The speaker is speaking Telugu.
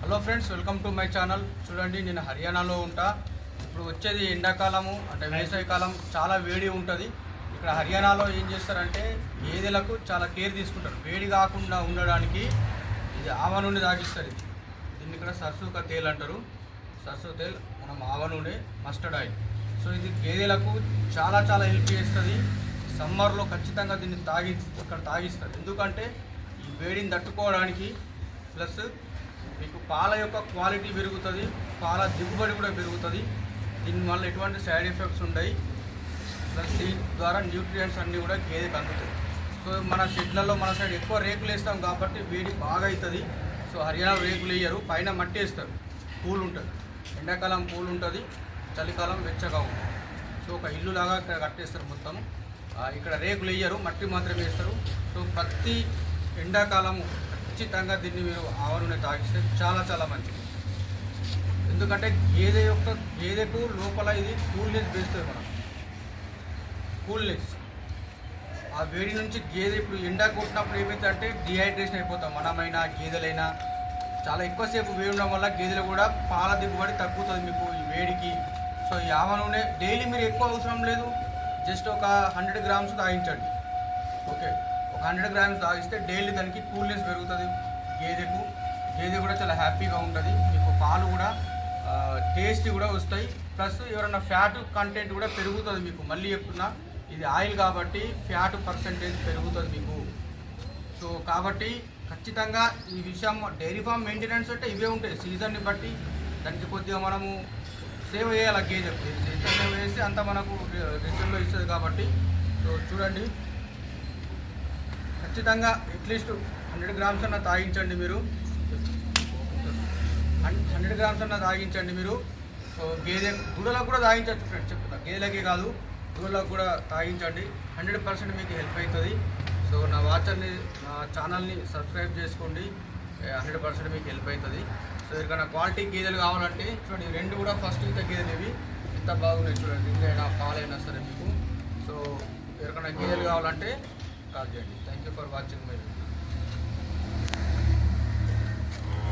Hello friends, welcome to my channel. చూడండి, నేను హర్యానాలో ఉంటా. ఇప్పుడు వచ్చేది ఎండాకాలము, అంటే వేసవికాలం, చాలా వేడి ఉంటుంది. ఇక్కడ హర్యానాలో ఏం చేస్తారంటే గేదెలకు చాలా కేర్ తీసుకుంటారు. వేడి కాకుండా ఉండడానికి ఇది ఆవ నూనె తాగిస్తారు. దీన్ని ఇక్కడ సర్సు కా తేల్ అంటారు. సర్సు తేల్, మనం ఆవ నూనె, మస్టర్డ్ ఆయిల్. సో ఇది గేదెలకు చాలా చాలా హెల్ప్ చేస్తుంది. సమ్మర్లో ఖచ్చితంగా దీన్ని ఇక్కడ తాగిస్తారు. ఎందుకంటే ఈ వేడిని తట్టుకోవడానికి, ప్లస్ మీకు పాల యొక్క క్వాలిటీ పెరుగుతుంది, పాల దిగుబడి కూడా పెరుగుతుంది. దీనివల్ల ఎటువంటి సైడ్ ఎఫెక్ట్స్ ఉంటాయి. ప్లస్ దీని ద్వారా న్యూట్రియంట్స్ అన్నీ కూడా గేదెకి అందుతాయి. సో మన షెడ్లలో మన సైడ్ ఎక్కువ రేకులు వేస్తాం కాబట్టి వేడి బాగా అవుతుంది. సో హర్యానాలో రేకులు వేయరు, పైన మట్టి వేస్తారు. కూల్ ఉంటుంది, ఎండాకాలం కూల్ ఉంటుంది, చలికాలం వెచ్చగా ఉంటుంది. సో ఒక ఇల్లు లాగా ఇక్కడ కట్టేస్తారు మొత్తం. ఇక్కడ రేకులు వేయరు, మట్టి మాత్రమే వేస్తారు. సో ప్రతి ఎండాకాలము ఖచ్చితంగా దీన్ని మీరు ఆవ నూనె తాగిస్తే చాలా చాలా మంచిది. ఎందుకంటే గేదెకు లోపల ఇది కూల్నెస్ వేస్తుంది. మనం కూల్నెస్, ఆ వేడి నుంచి గేదె ఇప్పుడు ఎండా కొట్టినప్పుడు ఏమైందంటే డిహైడ్రేషన్ అయిపోతాం. మనమైనా గేదెలైనా చాలా ఎక్కువసేపు వేడి ఉండడం వల్ల గేదెలు కూడా పాల దిగుబడి తగ్గుతుంది మీకు ఈ వేడికి. సో ఈ ఆవ నూనె డైలీ మీరు ఎక్కువ అవసరం లేదు, జస్ట్ ఒక 100 గ్రామ్స్ తాగించండి. ఓకే, ఒక 100 గ్రామ్స్ తాగిస్తే డైలీ దానికి కూల్నెస్ పెరుగుతుంది. గేదె కూడా చాలా హ్యాపీగా ఉంటుంది. మీకు పాలు కూడా టేస్టీ కూడా వస్తాయి. ప్లస్ ఎవరైనా ఫ్యాట్ కంటెంట్ కూడా పెరుగుతుంది మీకు. మళ్ళీ చెప్తున్నా, ఇది ఆయిల్ కాబట్టి ఫ్యాట్ పర్సెంటేజ్ పెరుగుతుంది మీకు. సో కాబట్టి ఖచ్చితంగా ఈ విషయం, డైరీ ఫామ్ మెయింటెనెన్స్ అంటే ఇవే ఉంటాయి. సీజన్ని బట్టి దానికి కొద్దిగా మనము సేవ్ చేయాలి. గేదెకు ఎంత సేవ్ చేస్తే అంత మనకు రిజల్ట్లో ఇస్తుంది కాబట్టి. సో చూడండి, ఖచ్చితంగా అట్లీస్ట్ 100 గ్రామ్స్ అన్న తాగించండి మీరు. 100 గ్రామ్స్ అన్న తాగించండి మీరు. సో దూడలకు కూడా తాగించవచ్చు ఫ్రెండ్స్, చెప్తున్నా. గేదెలకే కాదు, దూడలకు కూడా తాగించండి. 100% మీకు హెల్ప్ అవుతుంది. సో నా ఛానల్ని సబ్స్క్రైబ్ చేసుకోండి. 100% మీకు హెల్ప్ అవుతుంది. సో ఇక్కడ క్వాలిటీ గేదెలు కావాలంటే చూడండి, రెండు కూడా ఫస్ట్ ఇంత గేదెలు ఇవి ఎంత బాగున్నాయి చూడండి. ఇంకైనా పాలైనా సరే మీకు. సో ఎవరికైనా గేదెలు కావాలంటే కాల్ చేయండి. Thank you for watching my video.